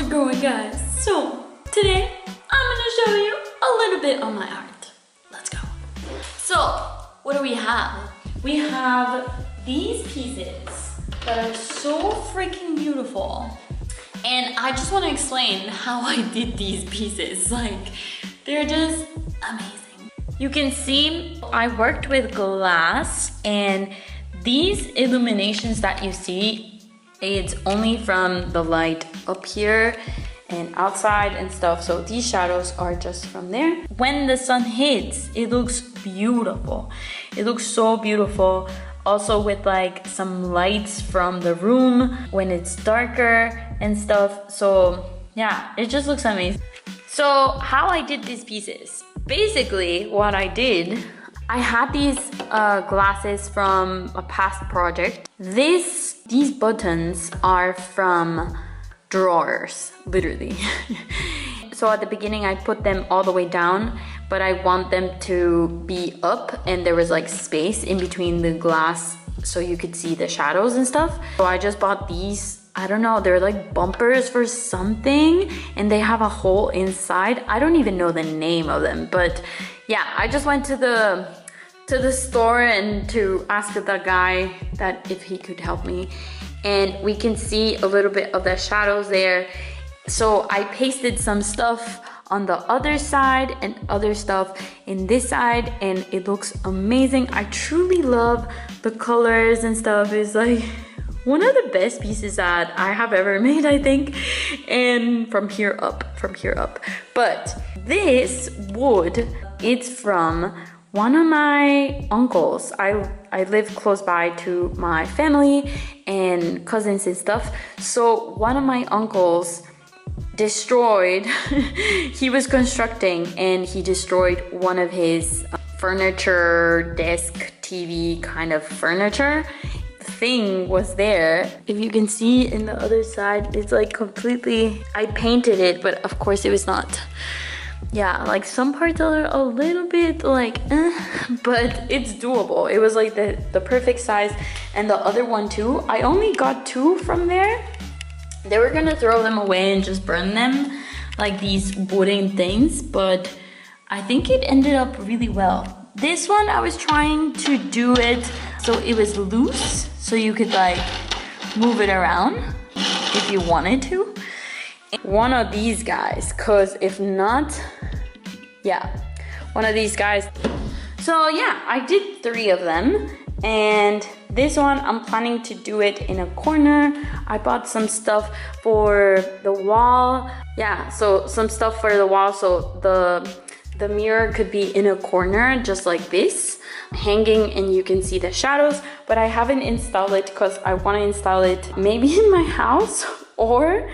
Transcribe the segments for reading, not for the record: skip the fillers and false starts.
it going, guys? So today I'm gonna show you a little bit of my art. Let's go. So what do we have? We have these pieces that are so freaking beautiful, and I just want to explain how I did these pieces. Like, they're just amazing. You can see I worked with glass, and these illuminations that you see, it's only from the light up here and outside and stuff. So these shadows are just from there. When the sun hits, it looks beautiful. It looks so beautiful. Also with like some lights from the room when it's darker and stuff. So yeah, it just looks amazing. So how I did these pieces. Basically what I did, I had these glasses from a past project. These buttons are from drawers, literally. So at the beginning I put them all the way down, but I want them to be up, and there was like space in between the glass so you could see the shadows and stuff. So I just bought these, I don't know, they're like bumpers for something, and they have a hole inside. I don't even know the name of them, but yeah, I just went to the store and to ask the guy that if he could help me, and we can see a little bit of the shadows there. So I pasted some stuff on the other side and other stuff in this side, and it looks amazing. I truly love the colors and stuff. It's like one of the best pieces that I have ever made, I think. And from here up. But this wood, it's from one of my uncles. I live close by to my family and cousins and stuff. So one of my uncles destroyed, he was constructing and he destroyed one of his furniture, desk, TV kind of furniture. The thing was there. If you can see in the other side, it's like completely, I painted it, but of course it was not. Yeah, like some parts are a little bit like but it's doable. It was like the perfect size. And the other one too, I only got 2 from there. They were gonna throw them away and just burn them, like these wooden things, but I think it ended up really well. This one, I was trying to do it so it was loose, so you could like move it around if you wanted to. One of these guys, cause if not, yeah, one of these guys. So yeah, I did 3 of them, and this one I'm planning to do it in a corner. I bought some stuff for the wall. Yeah, so some stuff for the wall, so the mirror could be in a corner just like this, hanging, and you can see the shadows. But I haven't installed it because I want to install it maybe in my house or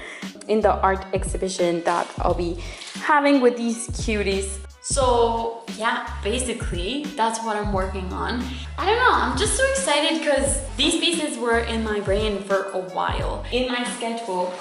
in the art exhibition that I'll be having with these cuties. So yeah, basically that's what I'm working on. I don't know, I'm just so excited because these pieces were in my brain for a while. In my sketchbook,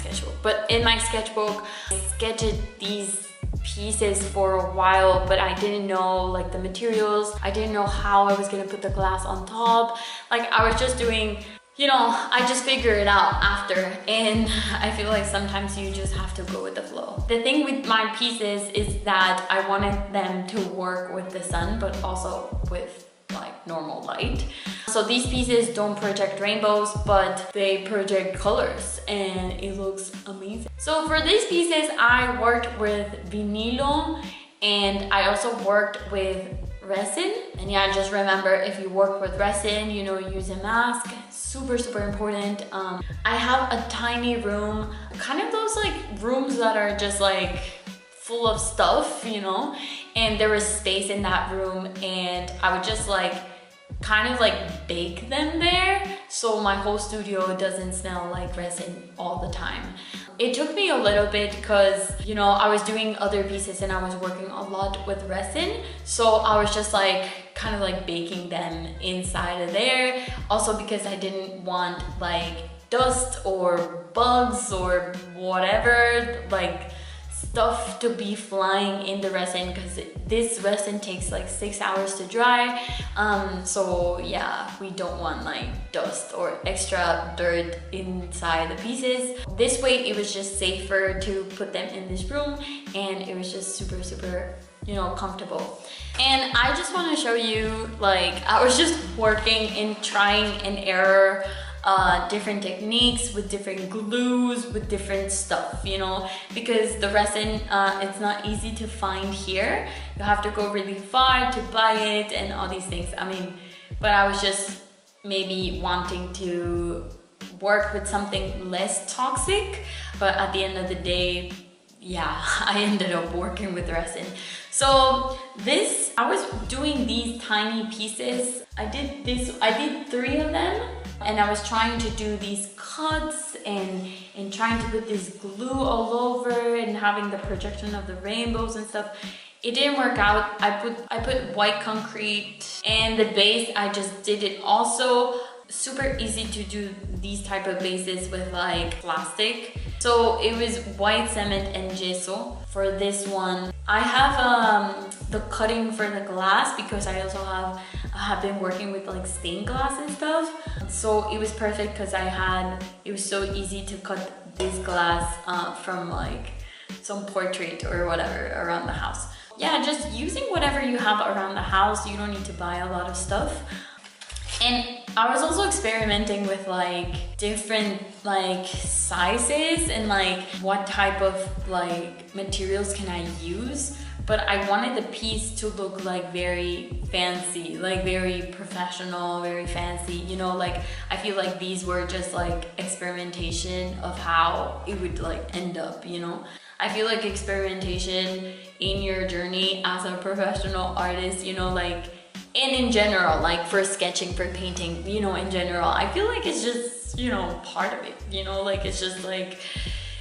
I sketched these pieces for a while, but I didn't know like the materials. I didn't know how I was gonna put the glass on top. Like I was just doing, you know, I just figure it out after, and I feel like sometimes you just have to go with the flow. The thing with my pieces is that I wanted them to work with the sun, but also with like normal light. So these pieces don't project rainbows, but they project colors, and it looks amazing. So for these pieces, I worked with vinilo, and I also worked with resin. And yeah, just remember, if you work with resin, you know, use a mask. Super important. I have a tiny room, kind of those like rooms that are just like full of stuff, you know, and there was space in that room, and I would just like kind of like bake them there so my whole studio doesn't smell like resin all the time. It took me a little bit because, you know, I was doing other pieces and I was working a lot with resin, so I was just like kind of like baking them inside of there. Also because I didn't want like dust or bugs or whatever like stuff to be flying in the resin, because this resin takes like 6 hours to dry. So yeah, we don't want like dust or extra dirt inside the pieces. This way it was just safer to put them in this room, and it was just super, you know, comfortable. And I just want to show you, like, I was just working and trying and error different techniques with different glues, with different stuff, you know, because the resin, it's not easy to find here. You have to go really far to buy it and all these things. I mean, but I was just maybe wanting to work with something less toxic, but at the end of the day, yeah, I ended up working with resin. So this, I was doing these tiny pieces. I did 3 of them, and I was trying to do these cuts and trying to put this glue all over and having the projection of the rainbows and stuff. It didn't work out. I put white concrete, and the base, I just did it also. Super easy to do these type of bases with like plastic. So it was white cement and gesso for this one. I have the cutting for the glass, because I also have been working with like stained glass and stuff. So it was perfect because it was so easy to cut this glass from like some portrait or whatever around the house. Yeah, just using whatever you have around the house. You don't need to buy a lot of stuff. And I was also experimenting with like different like sizes and like what type of like materials can I use. But I wanted the piece to look like very fancy, like very professional, very fancy, you know, like I feel like these were just like experimentation of how it would like end up, you know. I feel like experimentation in your journey as a professional artist, you know, like, and in general, like for sketching, for painting, you know, in general, I feel like it's just, you know, part of it, you know, like it's just like,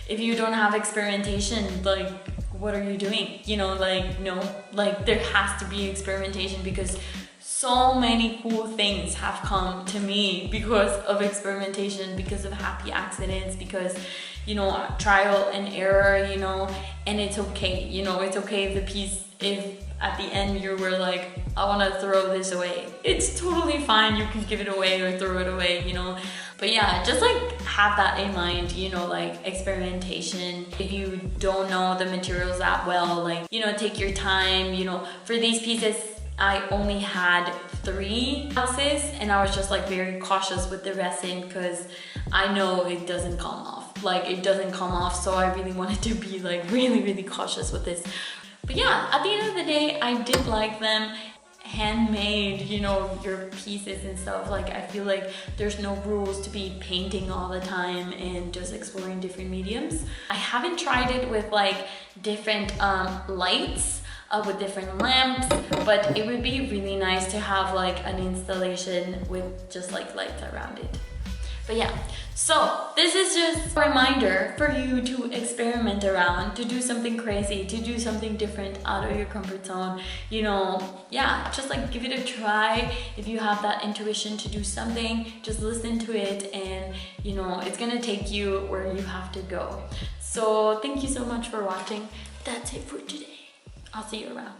if you don't have experimentation, like, what are you doing? You know, like, no, like there has to be experimentation, because so many cool things have come to me because of experimentation, because of happy accidents, because, you know, trial and error, you know, and it's okay, you know, it's okay if the piece, if at the end you were like, I want to throw this away. It's totally fine, you can give it away or throw it away, you know. But yeah, just like have that in mind, you know, like experimentation. If you don't know the materials that well, like, you know, take your time, you know. For these pieces, I only had 3 passes, and I was just like very cautious with the resin because I know it doesn't come off. Like it doesn't come off, so I really wanted to be like really cautious with this. But yeah, at the end of the day, I did like them. Handmade, you know, your pieces and stuff. Like I feel like there's no rules to be painting all the time and just exploring different mediums. I haven't tried it with like different lights, with different lamps, but it would be really nice to have like an installation with just like lights around it. But yeah, so this is just a reminder for you to experiment around, to do something crazy, to do something different out of your comfort zone, you know. Yeah, just like give it a try. If you have that intuition to do something, just listen to it, and you know, it's gonna take you where you have to go. So thank you so much for watching. That's it for today. I'll see you around.